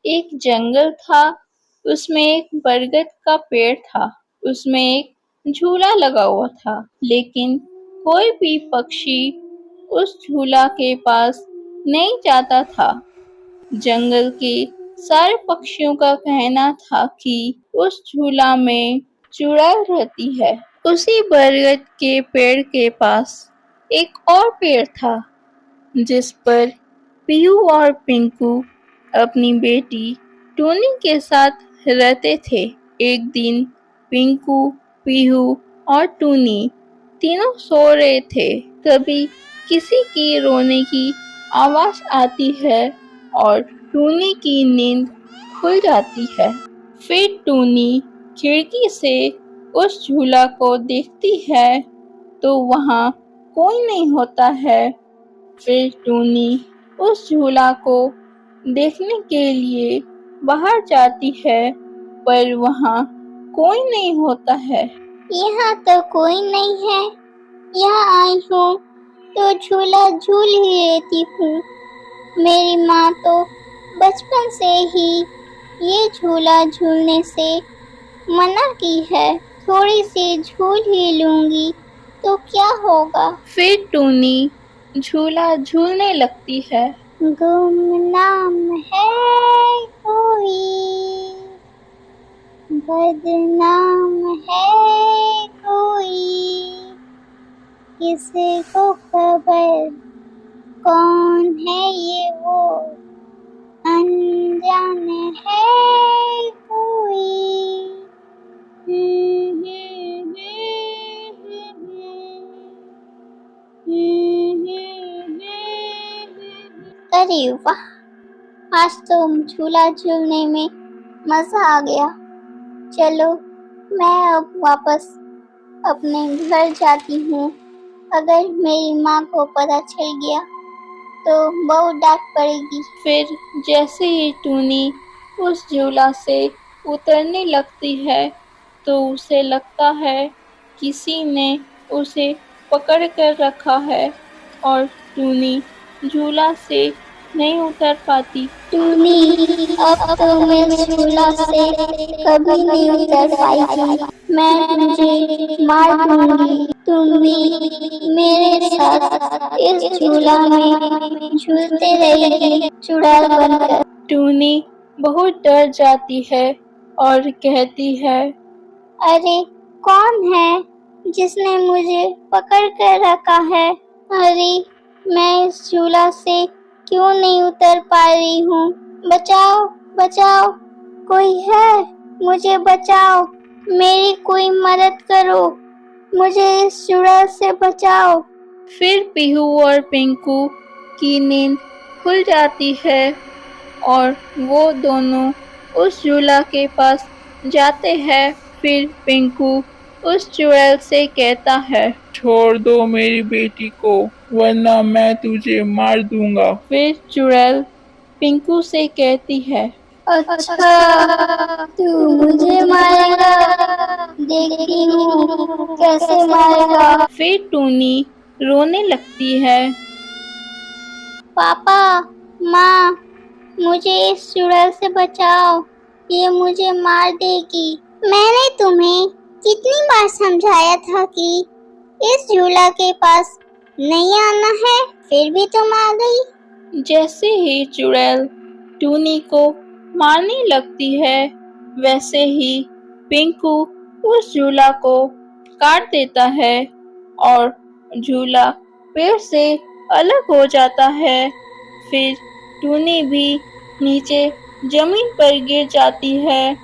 एक जंगल था। उसमें एक बरगद का पेड़ था। उसमें एक झूला लगा हुआ था, लेकिन कोई भी पक्षी उस झूला के पास नहीं जाता था। जंगल के सारे पक्षियों का कहना था कि उस झूला में चुड़ैल रहती है। उसी बरगद के पेड़ के पास एक और पेड़ था, जिस पर पीहू और पिंकू अपनी बेटी टूनी के साथ रहते थे। एक दिन पिंकू, पीहू और टूनी तीनों सो रहे थे। तभी किसी की रोने की आवाज आती है और टूनी की नींद खुल जाती है। फिर टूनी खिड़की से उस झूला को देखती है तो वहाँ कोई नहीं होता है। फिर टूनी उस झूला को देखने के लिए बाहर जाती है, पर वहाँ कोई नहीं होता है। यहाँ तो कोई नहीं है। यहाँ आई हूँ तो झूला झूल ही लेती हूँ। मेरी माँ तो बचपन से ही ये झूला झूलने से मना की है। थोड़ी सी झूल ही लूंगी तो क्या होगा। फिर टूनी झूला झूलने लगती है। गुमनाम है कोई, बदनाम है कोई, किसी को खबर कौन है ये वो, अनजान है कोई। अरे वाह, आज तो झूला झूलने में मजा आ गया। चलो मैं अब वापस अपने घर जाती हूँ। अगर मेरी माँ को पता चल गया तो बहुत डांट पड़ेगी। फिर जैसे ही टूनी उस झूला से उतरने लगती है तो उसे लगता है किसी ने उसे पकड़ कर रखा है और टूनी झूला से नहीं उतर पाती। टूनी, अब तो मैं झूला से कभी नहीं उतर पाएगी। मैं तुझे मार दूंगी। तुम भी मेरे साथ इस झूला में झूलते रहेगी चुड़ैल बनकर। टूनी बहुत डर जाती है और कहती है, अरे कौन है जिसने मुझे पकड़ कर रखा है। अरे मैं इस झूला से क्यों नहीं उतर पा रही हूँ। बचाओ बचाओ, कोई है, मुझे बचाओ। मेरी कोई मदद करो, मुझे इस चुड़ैल से बचाओ। फिर पीहू और पिंकू की नींद खुल जाती है और वो दोनों उस झूला के पास जाते हैं। फिर पिंकू उस चुड़ैल से कहता है, छोड़ दो मेरी बेटी को, वरना मैं तुझे मार दूंगा। फिर चुड़ैल पिंकू से कहती है, अच्छा तू मुझे मारेगा, देखती हूँ कैसे मारेगा। फिर टूनी रोने लगती है। पापा, माँ, मुझे इस चुड़ैल से बचाओ, ये मुझे मार देगी। मैंने तुम्हें कितनी बार समझाया था कि इस झूला के पास नहीं आना है, फिर भी तुम आ गई। जैसे ही चुड़ैल टूनी को मारने लगती है, वैसे ही पिंकू उस झूला को काट देता है और झूला पेड़ से अलग हो जाता है। फिर टूनी भी नीचे जमीन पर गिर जाती है।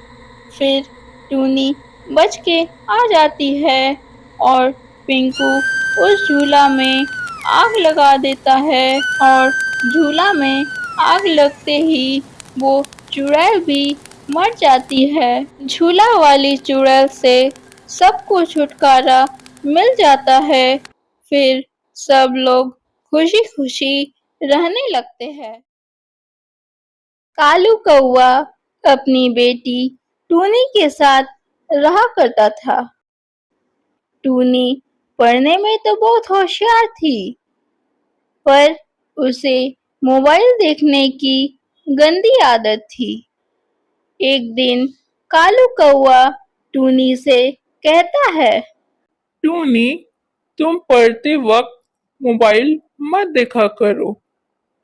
फिर टूनी बच के आ जाती है और पिंकू उस झूला में आग लगा देता है और झूला में आग लगते ही वो चुड़ैल भी मर जाती है। झूला वाली चुड़ैल से सबको छुटकारा मिल जाता है। फिर सब लोग खुशी खुशी रहने लगते हैं। कालू कौआ अपनी बेटी टूनी के साथ रहा करता था। टूनी पढ़ने में तो बहुत होशियार थी, पर उसे मोबाइल देखने की गंदी आदत थी। एक दिन कालू कौआ टूनी से कहता है, टूनी, तुम पढ़ते वक्त मोबाइल मत देखा करो।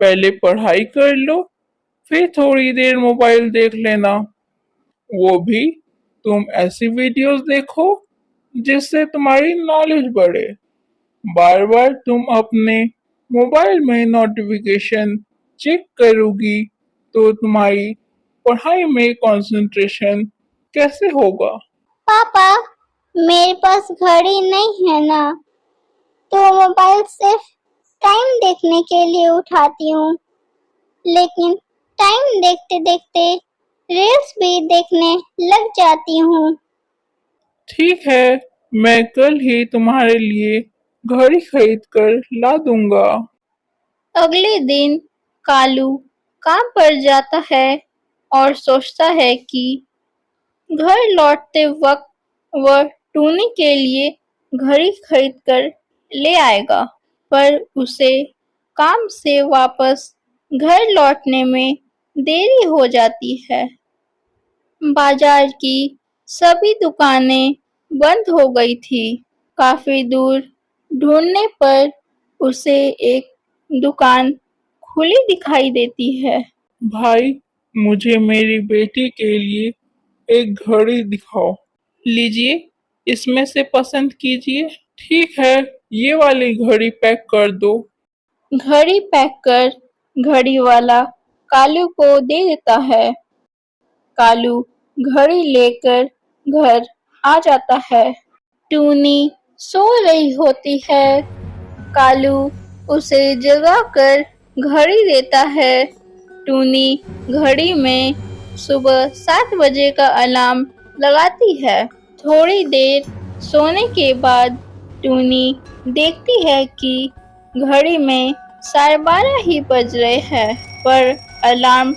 पहले पढ़ाई कर लो, फिर थोड़ी देर मोबाइल देख लेना। वो भी तुम ऐसी वीडियोस देखो जिससे तुम्हारी नॉलेज बढ़े। बार बार तुम अपने मोबाइल में नोटिफिकेशन चेक करोगी तो तुम्हारी पढ़ाई में कंसंट्रेशन कैसे होगा? पापा, मेरे पास घड़ी नहीं है ना, तो मोबाइल सिर्फ टाइम देखने के लिए उठाती हूँ। लेकिन टाइम देखते देखते रील्स भी देखने लग जाती हूँ। ठीक है, मैं कल ही तुम्हारे लिए घड़ी खरीद कर ला दूंगा। अगले दिन कालू काम पर जाता है और सोचता है कि घर लौटते वक्त वह टूनी के लिए घड़ी खरीद कर ले आएगा, पर उसे काम से वापस घर लौटने में देरी हो जाती है। बाजार की सभी दुकानें बंद हो गई थी। काफी दूर ढूंढने पर उसे एक दुकान खुली दिखाई देती है। भाई, मुझे मेरी बेटी के लिए एक घड़ी दिखाओ। लीजिए, इसमें से पसंद कीजिए। ठीक है, ये वाली घड़ी पैक कर दो। घड़ी पैक कर घड़ी वाला कालू को दे देता है। कालू घड़ी लेकर घर आ जाता है। टूनी सो रही होती है। कालू उसे जगाकर घड़ी देता है। टूनी घड़ी में सुबह 7 बजे का अलार्म लगाती है। थोड़ी देर सोने के बाद टूनी देखती है कि घड़ी में 12:30 ही बज रहे हैं, पर अलार्म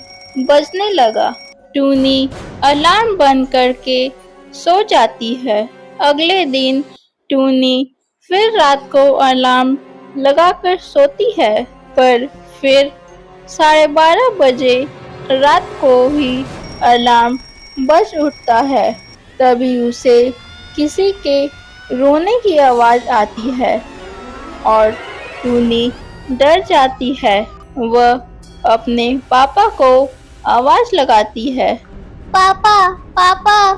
बजने लगा। टूनी अलार्म बंद करके सो जाती है। अगले दिन टूनी फिर रात को अलार्म लगाकर सोती है, पर फिर 12:30 बजे रात को ही अलार्म बज उठता है। तभी उसे किसी के रोने की आवाज आती है और टूनी डर जाती है। वह अपने पापा को आवाज लगाती है। पापा, पापा,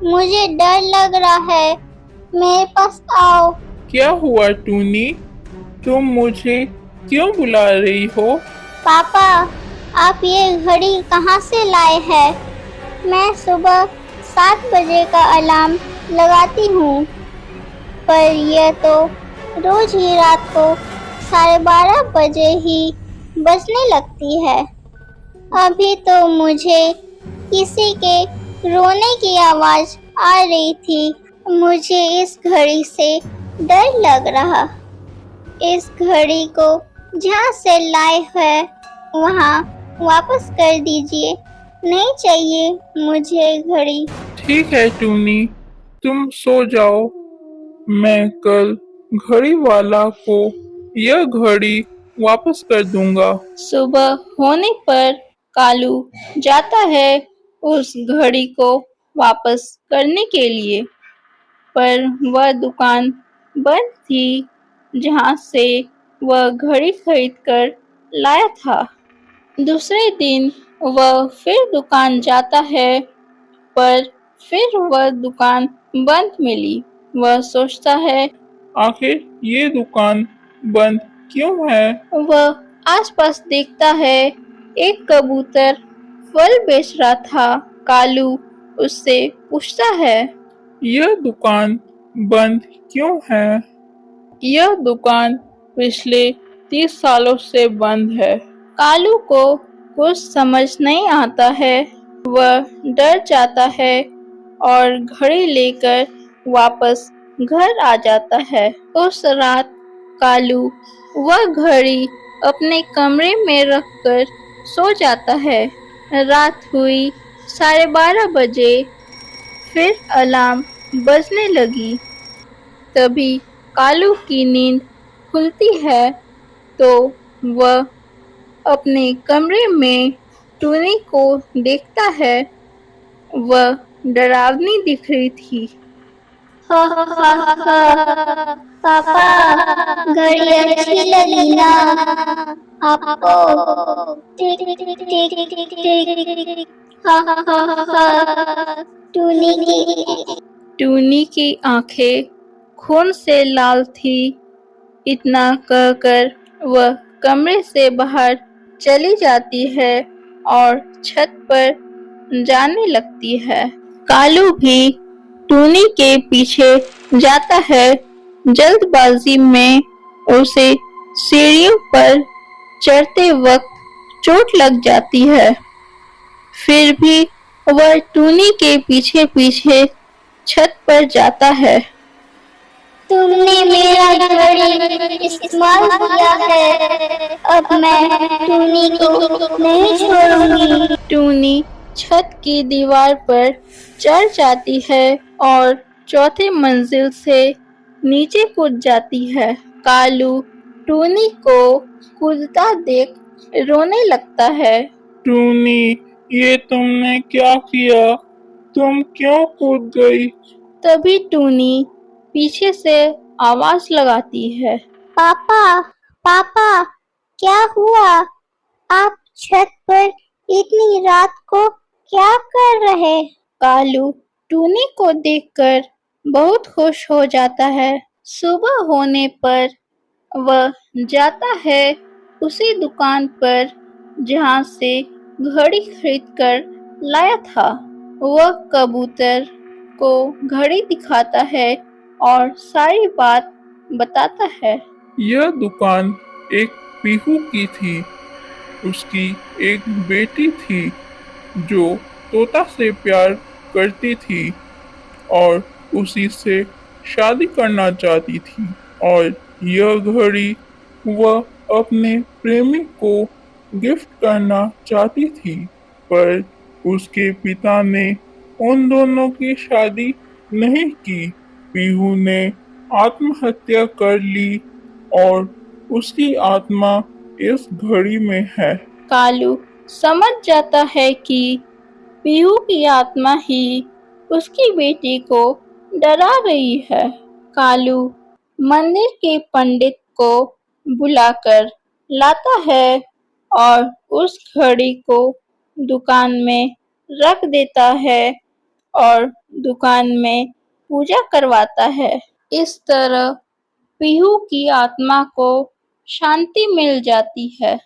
मुझे डर लग रहा है, मेरे पास आओ। क्या हुआ टूनी? तुम मुझे क्यों बुला रही हो? पापा, आप ये घड़ी कहाँ से लाए हैं? मैं सुबह 7 बजे का अलार्म लगाती हूँ, पर यह तो रोज ही रात को 12:30 बजे ही बजने लगती है। अभी तो मुझे किसी के रोने की आवाज आ रही थी। मुझे इस घड़ी से डर लग रहा। इस घड़ी को जहाँ से लाए हैं वहाँ वापस कर दीजिए। नहीं चाहिए मुझे घड़ी। ठीक है टूनी, तुम सो जाओ। मैं कल घड़ी वाला को यह घड़ी वापस कर दूंगा। सुबह होने पर कालू जाता है उस घड़ी को वापस करने के लिए, पर वह दुकान बंद थी जहाँ से वह घड़ी खरीद कर लाया था। दूसरे दिन वह फिर दुकान जाता है, पर फिर वह दुकान बंद मिली। वह सोचता है, आखिर ये दुकान बंद क्यों है? वह आसपास देखता है। एक कबूतर फल बेच रहा था। कालू उससे पूछता है, यह दुकान बंद क्यों है? यह दुकान पिछले 30 सालों से बंद है। कालू को कुछ समझ नहीं आता है। वह डर जाता है और घड़ी लेकर वापस घर आ जाता है। उस रात कालू वह घड़ी अपने कमरे में रखकर सो जाता है। रात हुई 12:30 बजे, फिर अलार्म बजने लगी। तभी कालू की नींद खुलती है तो वह अपने कमरे में टूनी को देखता है। वह डरावनी दिख रही थी। हा हा हा, पापा घड़ी अच्छी लगी ना आपको? टिक टिक टिक टिक, हा हा हा, टूनी की टूनी की आंखें खून से लाल थी। इतना कहकर वह कमरे से बाहर चली जाती है और छत पर जाने लगती है। कालू भी टूनी के पीछे जाता है। जल्दबाजी में उसे सीढ़ियों पर चढ़ते वक्त चोट लग जाती है। फिर भी वह टूनी के पीछे पीछे छत पर जाता है। तुमने मेरा घड़ी इस्तेमाल किया है, अब मैं टूनी को नहीं छोड़ूंगी। टूनी छत की दीवार पर चढ़ जाती है और चौथे मंजिल से नीचे कूद जाती है। कालू टूनी को कूदता देख रोने लगता है। टूनी, ये तुमने क्या किया? तुम क्यों कूद गई? तभी टूनी पीछे से आवाज लगाती है। पापा पापा, क्या हुआ? आप छत पर इतनी रात को क्या कर रहे? कालू टूनी को देखकर बहुत खुश हो जाता है। सुबह होने पर वह जाता है उसी दुकान पर जहाँ से घड़ी खरीदकर लाया था। वह कबूतर को घड़ी दिखाता है और सारी बात बताता है। यह दुकान एक पीहू की थी। उसकी एक बेटी थी जो तोता से प्यार करती थी और उसी से शादी करना चाहती थी। और यह घड़ी वह अपने प्रेमी को गिफ्ट करना चाहती थी, पर उसके पिता ने उन दोनों की शादी नहीं की। पीहू ने आत्महत्या कर ली और उसकी आत्मा इस घड़ी में है। कालू समझ जाता है कि पीहू की आत्मा ही उसकी बेटी को डरा रही है। कालू मंदिर के पंडित को बुलाकर लाता है और उस घड़ी को दुकान में रख देता है और दुकान में पूजा करवाता है। इस तरह पीहू की आत्मा को शांति मिल जाती है।